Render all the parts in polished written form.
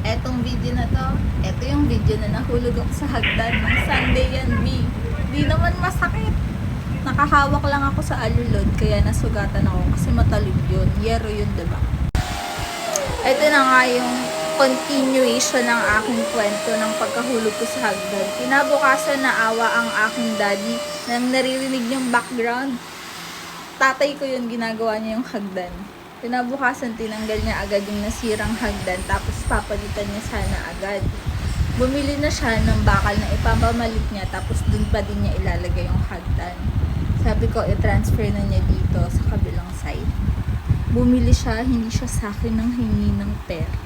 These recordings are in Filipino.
Etong video na to, eto yung video na nahulog ako sa hagdan ng Sunday yan, B. Di naman masakit. Nakahawak lang ako sa alulod, kaya nasugatan ako kasi matalib yun. Yero yun, diba? Ito na nga yung continuation ng aking kwento ng pagkahulog ko sa hagdan. Kinabukasan na awa ang aking daddy nang naririnig niyong background. Tatay ko yun, ginagawa niya yung hagdan. Kinabukasan, tinanggal niya agad yung nasirang hagdan, tapos papalitan niya sana agad. Bumili na siya ng bakal na ipapamalit niya, tapos dun pa din niya ilalagay yung hagdan. Sabi ko, i-transfer na niya dito sa kabilang side. Bumili siya, hindi siya sa akin ng hingi ng pera.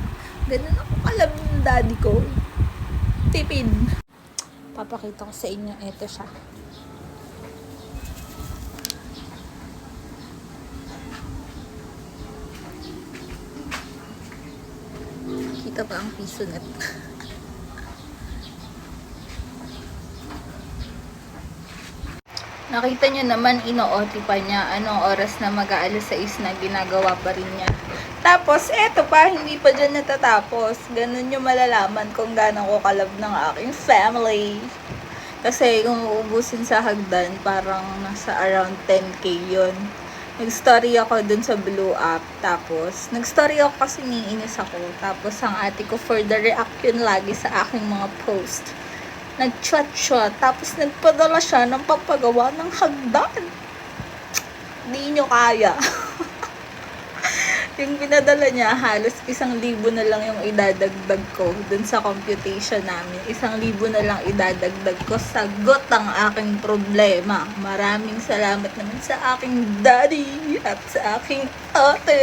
Ganun ako alam ng daddy ko. Tipid. Papakita ko sa inyo, eto siya. Kita pa ang piso net. Nakita nyo naman, ino-OT pa niya. Anong oras na mag-aalas 6 na ginagawa pa rin niya. Tapos, eto pa, hindi pa dyan natatapos. Ganun yung malalaman kung gaano ko kalab ng aking family. Kasi kung uubusin sa hagdan, parang nasa around 10K yun. Nag-story ako dun sa Blue App. Tapos, nag-story ako kasi niinis ako. Tapos, ang ate ko for the reaction lagi sa aking mga post. Nag-chat siya. Tapos, nagpadala siya ng papagawa ng hagdan. Hindi nyo kaya. Yung pinadala niya, halos 1,000 na lang yung idadagdag ko dun sa computation namin. 1,000 na lang idadagdag ko. Sagot ang aking problema. Maraming salamat naman sa aking daddy at sa aking ate.